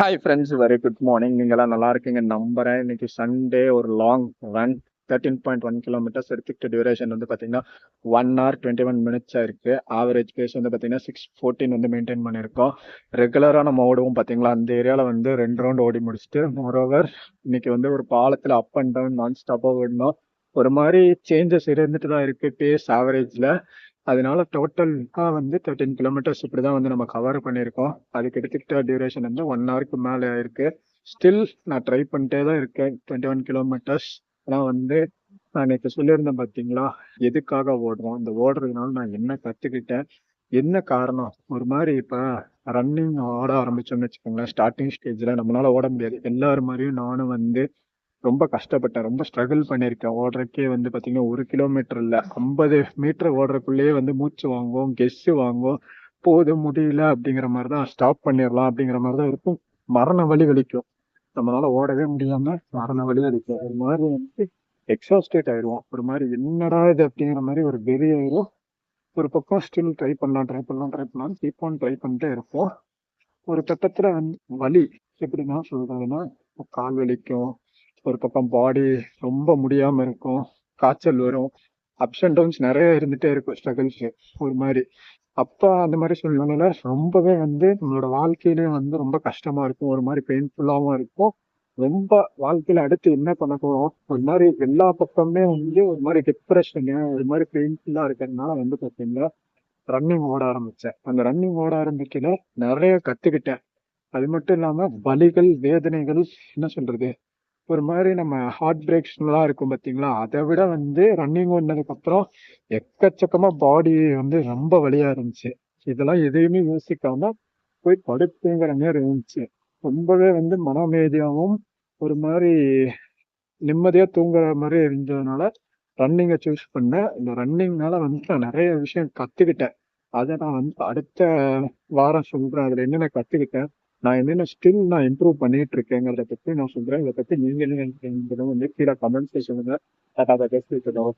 Hi friends, very good morning. நீங்களாம் நல்லா இருக்கீங்க நம்புறேன். இன்னைக்கு சண்டே, ஒரு லாங் ரன் 13.1 கிலோமீட்டர்ஸ் எடுத்துக்கிட்ட டியூரேஷன் வந்து பார்த்தீங்கன்னா 1 hour 21 minutes இருக்கு. ஆவரேஜ் பேஸ் வந்து பார்த்தீங்கன்னா 6:14 வந்து மெயின்டைன் பண்ணியிருக்கோம். ரெகுலராக நம்ம ஓடுவோம் பார்த்தீங்களா, அந்த ஏரியாவில் வந்து 2 ரவுண்ட் ஓடி முடிச்சுட்டு மோரோவர் இன்னைக்கு வந்து ஒரு பாலத்தில் அப் அண்ட் டவுன் நான் ஸ்டாப்பாக ஓடணும். ஒரு மாதிரி சேஞ்சஸ் இருந்துட்டு தான் இருக்கு பேஸ் ஆவரேஜில். அதனால டோட்டலாக வந்து 13 கிலோமீட்டர்ஸ் இப்படி தான் வந்து நம்ம கவர் பண்ணியிருக்கோம். அதுக்கு எடுத்துக்கிட்ட டியூரேஷன் வந்து 1 hourக்கு மேலே இருக்கு. ஸ்டில் நான் ட்ரை பண்ணிட்டே தான் இருக்கேன் 21 கிலோமீட்டர்ஸ். ஆனால் வந்து நான் நேற்று சொல்லியிருந்தேன் பார்த்தீங்களா, எதுக்காக ஓடுறோம், இந்த ஓடுறதுனால நான் என்ன கற்றுக்கிட்டேன், என்ன காரணம். ஒரு மாதிரி இப்போ ரன்னிங் ஓட ஆரம்பிச்சோம்னு வச்சுக்கோங்களேன், ஸ்டார்டிங் ஸ்டேஜில் நம்மளால ஓட முடியாது. எல்லாரும் மாதிரியும் நானும் வந்து ரொம்ப கஷ்டப்பட்டேன், ரொம்ப ஸ்ட்ரகிள் பண்ணியிருக்கேன். ஓடுறதுக்கே வந்து பார்த்தீங்கன்னா 1 கிலோமீட்டர் இல்லை, 50 மீட்டர் ஓடுறதுக்குள்ளேயே வந்து மூச்சு வாங்குவோம், கெஸ்ஸு வாங்குவோம், போதும் முடியல அப்படிங்கிற மாதிரி தான், ஸ்டாப் பண்ணிடலாம் அப்படிங்கிற மாதிரி தான் இருக்கும். மரண வலி வலிக்கும், நம்மளால ஓடவே முடியாம மரண வலி வலிக்கும். ஒரு மாதிரி வந்து எக்ஸாஸ்டேட் ஆயிடுவோம். ஒரு மாதிரி என்னடா இது அப்படிங்கிற மாதிரி ஒரு வெறி ஆயிரும். ஒரு பக்கம் ஸ்டில் ட்ரை பண்ணலாம் கீப் ஆன் ட்ரை பண்ணிட்டே இருப்போம். ஒரு கட்டத்துல வந்து வலி, எப்படின்னா சொல்றதுன்னா, கால் வலிக்கும், ஒரு பக்கம் பாடி ரொம்ப முடியாம இருக்கும், காய்ச்சல் வரும், அப்ஸ் அண்ட் டவுன்ஸ் நிறைய இருந்துட்டே இருக்கும், ஸ்ட்ரகிள்ஸ் ஒரு மாதிரி. அப்ப அந்த மாதிரி சூழ்நிலையில ரொம்பவே வந்து நம்மளோட வாழ்க்கையிலே வந்து ரொம்ப கஷ்டமா இருக்கும், ஒரு மாதிரி பெயின்ஃபுல்லாவும் இருக்கும். ரொம்ப வாழ்க்கையில அடுத்து என்ன பண்ண போறோம், ஒரு மாதிரி எல்லா பக்கமே வந்து ஒரு மாதிரி டிப்ரெஷனு, ஒரு மாதிரி பெயின்ஃபுல்லா இருக்கிறதுனால வந்து பாத்தீங்கன்னா ரன்னிங் ஓட ஆரம்பிச்சேன். அந்த ரன்னிங் ஓட ஆரம்பிக்கல, நிறைய கத்துக்கிட்டேன். அது மட்டும் இல்லாம வலிகள், வேதனைகள், என்ன சொல்றது, ஒரு மாதிரி நம்ம ஹார்ட் பிரேக்ஸ்லாம் இருக்கும் பார்த்தீங்களா, அதை விட வந்து ரன்னிங் ஓடினதுக்கு அப்புறம் எக்கச்சக்கமா பாடி வந்து ரொம்ப வலியா இருந்துச்சு. இதெல்லாம் எதையுமே யோசிக்காம போய் படுத்துங்கிற மாதிரி இருந்துச்சு. ரொம்பவே வந்து மன அமைதியாகவும் ஒரு மாதிரி நிம்மதியா தூங்குற மாதிரி இருந்ததுனால ரன்னிங்கை சூஸ் பண்ணேன். இந்த ரன்னிங்னால வந்து நான் நிறைய விஷயம் கத்துக்கிட்டேன். அதை நான் வந்து அடுத்த வாரம் சொல்றேன். அதுல என்னென்ன கத்துக்கிட்டேன், நான் என்னென்ன ஸ்டில் நான் இம்ப்ரூவ் பண்ணிட்டு இருக்கேங்கிறத பத்தி நான் சொல்றேன். இதை பத்தி நீங்க என்ன நினைக்கிறீங்கன்னு வந்து கீழே கமெண்ட்ஸ்ல சொல்லுங்க. அதை பேசிட்டு இருக்கோம்.